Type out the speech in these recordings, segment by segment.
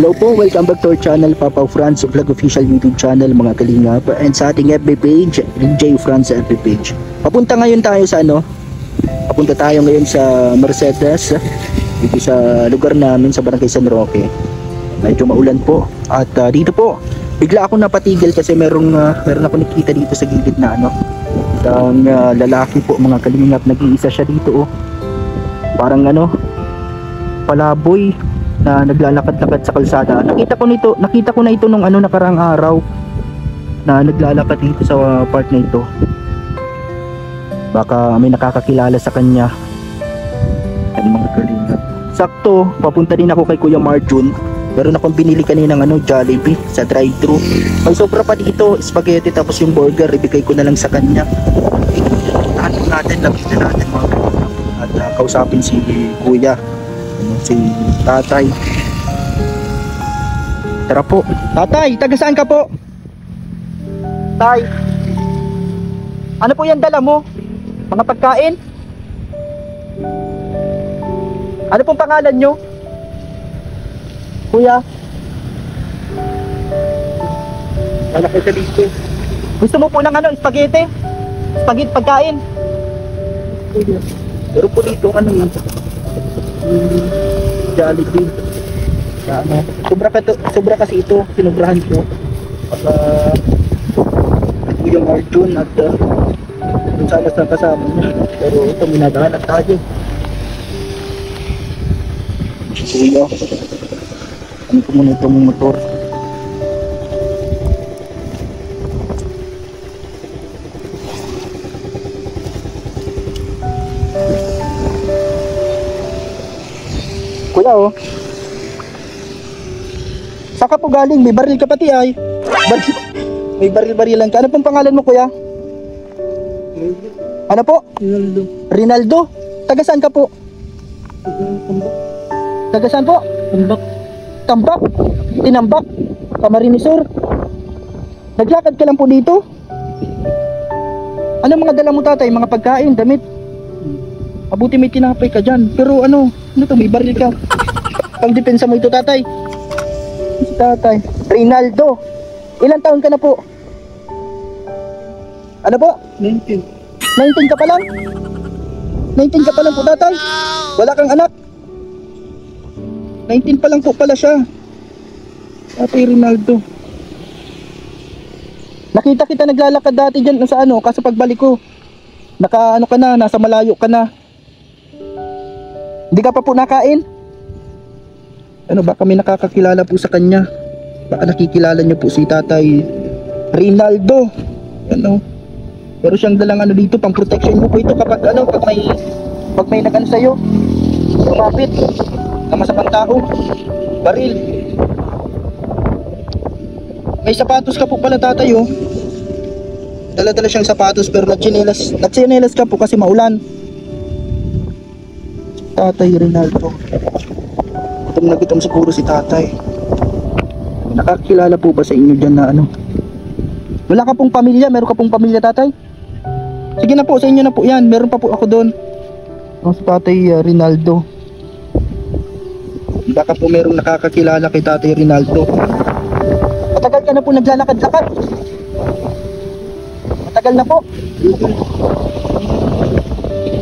Hello po, welcome back to our channel, Papa Franz Vlog Official YouTube channel mga kalingap, and sa ating FB page, DJ Franz FB page. Papunta ngayon tayo sa papunta tayo ngayon sa Mercedes, dito sa lugar namin sa Barangay San Roque. Medyo maulan po, at dito po, bigla ako napatigil kasi meron ako nakita dito sa gilid na isang lalaki po mga kalingap, nag-iisa siya dito parang palaboy na naglalakad-lakad sa kalsada. Nakita ko na ito nung nakaraang araw na naglalakad dito sa part na ito. Baka may nakakakilala sa kanya. Ay mga kalingap. Sakto, papunta din ako kay Kuya Marjun. Meron akong binili kaninang Jollibee sa drive-thru. May sobra pa dito, spaghetti tapos yung burger, ibigay ko na lang sa kanya. Lapitan natin mga kalingap at kausapin si Kuya, si Tatay. Tara po. Tatay, taga saan ka po? Tay, ano po yan dala mo? Mga pagkain? Ano pong pangalan nyo? Kuya? Wala kayo sa dito. Gusto mo po ng spaghetti? Spaghetti pagkain? Pero po dito Jollibee. Sobra kasi ito, sinubrahan ko. Yung Arjun at dun sana sa kasama niya. Pero ito, minadaan at tayo. Kuya, ano ko muna itong motor. Kuya, saan ka po galing? May baril ka pati ay. May baril-barilan ka. Ano pong pangalan mo, kuya? Ano po? Rinaldo. Taga saan ka po? Taga saan po? Tambak. Tinambak. Camarines Sur. Naglakad ka lang po dito? Ano mga dala mo, tatay? Mga pagkain, damit? Mabuti may tinapay ka dyan. Pero ano to, may baril ka. Pang depensa mo ito, tatay. Si tatay Rinaldo. Ilang taon ka na po? Ano po? 19 ka pa lang? 19 ka pa lang po, tatay? Wala kang anak? 19 pa lang po pala siya, Tatay Rinaldo. Nakita kita naglalakad dati dyan sa kaso pagbalik ko ka na, nasa malayo ka na. Hindi ka pa po nakain? Baka may nakakakilala po sa kanya. Baka nakikilala niyo po si Tatay Rinaldo. Pero siyang dalang dito, pang protection mo po ito kapag pag may nag sa'yo, lumapit na masapang tao. Baril. May sapatos ka po pala, tatay, Dala-dala siyang sapatos pero nagtsinelas ka po kasi maulan. Tatay Rinaldo. Gutom siguro si tatay. Nakakilala po ba sa inyo dyan na Wala ka pong pamilya? Meron ka pong pamilya, tatay? Sige na po, sa inyo na po yan. Meron pa po ako doon. Si Tatay Rinaldo. Baka po merong nakakakilala kay Tatay Rinaldo. Matagal ka na po naglalakad-lakad? Matagal na po?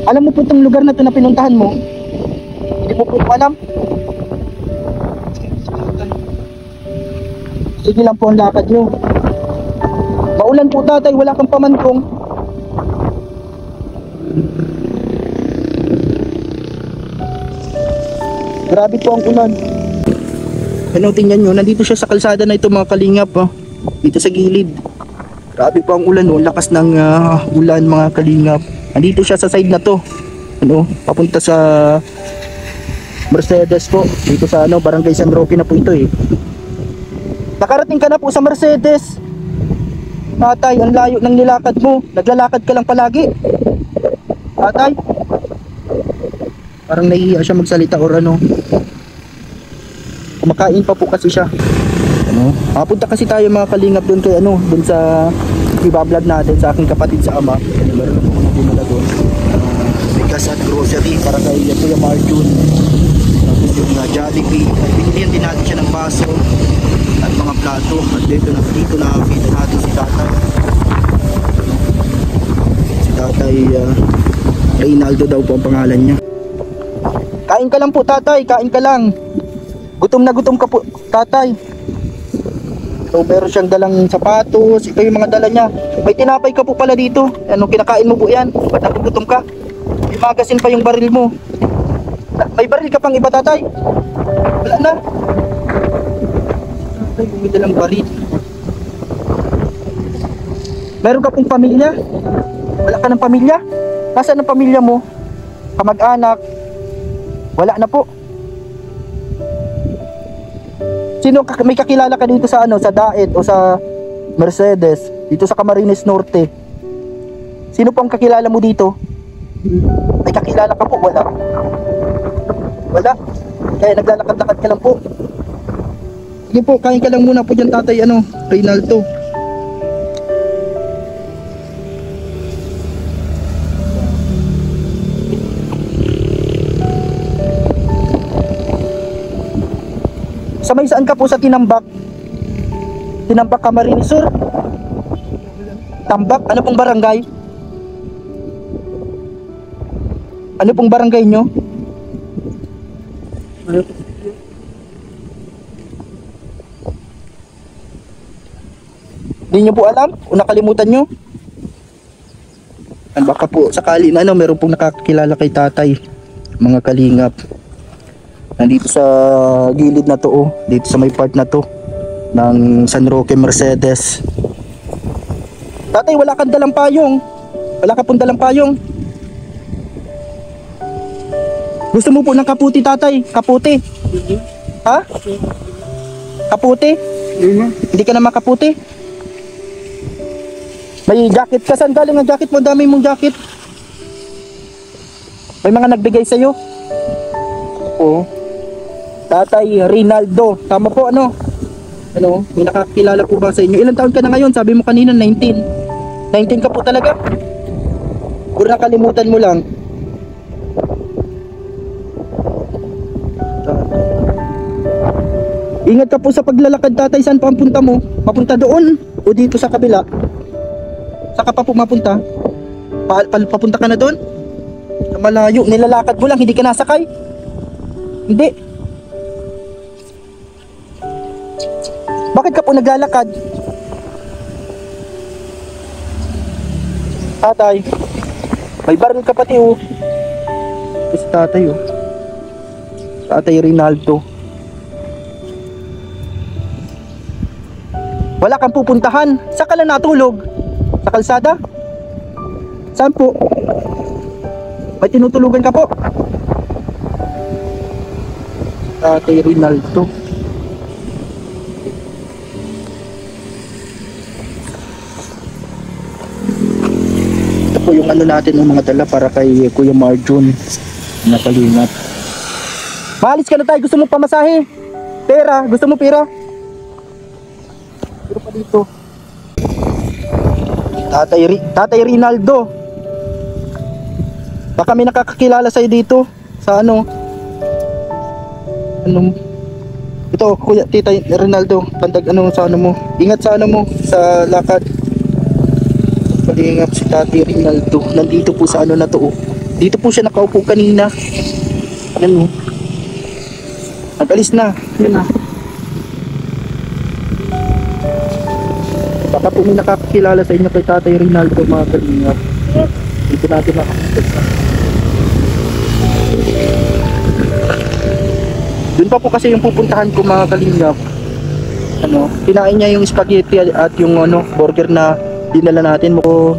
Alam mo po itong lugar na ito na pinuntahan mo? Hindi po alam? Sige lang po ang lakad nyo. Maulan po, tatay, wala kang pamantong. Grabe po ang ulan. Tingnan nyo, nandito siya sa kalsada na ito mga kalingap, dito sa gilid. Grabe po ang ulan, lakas ng ulan mga kalingap. Nandito siya sa side na to, papunta sa Mercedes po, dito sa Barangay San Roque na po ito Nakarating ka na po sa Mercedes. Tatay, ang layo ng nilakad mo. Naglalakad ka lang palagi, tatay. Parang nahihiya siya magsalita or kumakain pa po kasi siya. Punta kasi tayo mga kalingap doon kay doon sa ibablog natin sa aking kapatid sa ama. Meron ako mga doon. Bigas at grocery para kay Kuya Marjun. yung Jollibee. At binigyan din natin siya ng baso at mga plato. At dito nakakita natin si tatay. Si tatay Reynaldo daw po ang pangalan niya. Kain ka lang po tatay, kain ka lang. Gutom na gutom ka po tatay. So meron siyang dalang sapatos. Ito yung mga dala niya. May tinapay ka po pala dito. Ano, kinakain mo po yan? Ba't nagugutom ka? May magasin pa yung baril mo. May baril ka pang iba tatay? Wala na. Tatay, may dalang baril. Meron ka pong pamilya? Wala ka ng pamilya? Nasaan ang pamilya mo? Kamag-anak? Wala na po. Sino may kakilala ka dito sa ano, sa Daet o sa Mercedes, dito sa Camarines Norte? Sino pang kakilala mo dito? May kakilala ka po? Wala. Wala. Kaya naglalakad-lakad ka lang po. Sige po, kain ka lang muna po dyan tatay, ano, Reynaldo. Sa may saan ka po sa Tinambak? Tinambak Camarines Sur? Tambak? Ano pong barangay? Ano pong barangay nyo? Hindi nyo po alam? O nakalimutan nyo? Baka po sakali na ano, meron pong nakakilala kay tatay. Mga kalingap. Nandito sa gilid na to, oh. Dito sa may part na to ng San Roque Mercedes. Tatay, wala kang dalang payong. Wala ka pong dalang payong. Gusto mo po ng kaputi tatay? Kaputi? Ha? Kaputi? Hindi ka na makaputi? May jacket ka. Saan galing ang jacket mo? Dami mong jacket. May mga nagbigay sa'yo. Oo. Tatay Reynaldo. Tama po, ano? Ano? May nakakilala po ba sa inyo? Ilang taon ka na ngayon? Sabi mo kanina 19. 19 ka po talaga? Puro nakalimutan mo lang. Ingat ka po sa paglalakad tatay. Saan pa ang punta mo? Papunta doon? O dito sa kabila? Saan ka pa po mapunta? Papunta ka na doon? Malayo. Nilalakad mo lang. Hindi ka nasakay? Hindi. Bakit ka po naglalakad? Tatay, may baril ka pati oh. Ito si tatay oh. Tatay Reynaldo. Wala kang pupuntahan. Saan ka lang natulog? Sa kalsada? Saan po? May tinutulugan ka po? Tatay Reynaldo. Yung ano natin ng mga dala para kay Kuya Marjun na kalingap. Maalis ka na tayo, gusto mo pamasahe? Pera, gusto mo pera? Pero pa dito. Tatay Reynaldo. Baka may nakakakilala sa'yo dito sa ano. Ano? Ito, Kuya Tita Reynaldo, pandag ano sa ano mo. Ingat sa ano mo, sa lakad. Kalingap si Tatay Reynaldo. Nandito po sa ano na to oh. Dito po siya nakaupo kanina. Ano? Nag-alis na. Yun na. Baka po may nakakilala sa inyo kay Tatay Reynaldo mga kalingap. Dito natin makakita. Doon pa po kasi yung pupuntahan ko mga kalingap. Ano? Kinain niya yung spaghetti at yung ano, burger na dinala natin mo.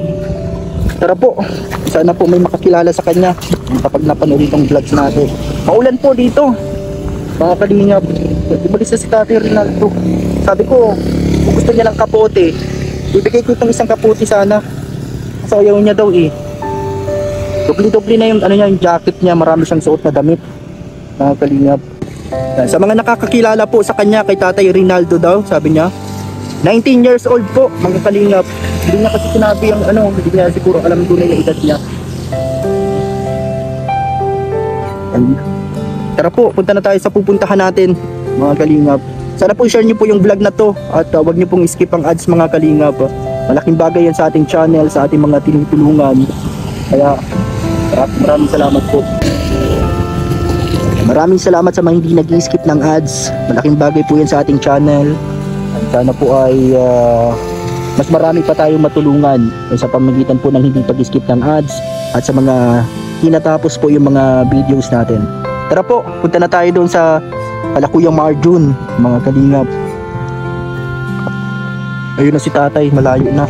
Tara po, sana po may makakilala sa kanya kapag napanood itong vlogs natin. Maulan po dito mga kalingap. Ibalik sa si Tatay Reynaldo. Sabi ko kung gusto niya ng kapote, ibigay ko itong isang kapote sana kasi ayaw niya daw eh. Doble-doble na yung ano niya, yung jacket niya. Marami siyang suot na damit mga kalingap. Sa mga nakakakilala po sa kanya kay Tatay Reynaldo daw, sabi niya 19 years old po mga kalingap. Hindi niya kasi sinabi yung ano, hindi niya siguro alam tunay na edad niya. And Tara po, punta na tayo sa pupuntahan natin mga kalingap. Sana po share nyo po yung vlog na to at wag nyo pong skip ang ads mga kalingap. Malaking bagay yan sa ating channel, sa ating mga tinutulungan. Kaya maraming salamat po. Maraming salamat sa mga hindi nag-skip ng ads. Malaking bagay po yan sa ating channel. At sana po ay mas marami pa tayong matulungan sa pamamagitan po ng hindi pag-skip ng ads at sa mga tinatapos po yung mga videos natin. Tara po, punta na tayo doon sa Kalakuyang Marjun mga kalingap. Ayun na si tatay, malayo na.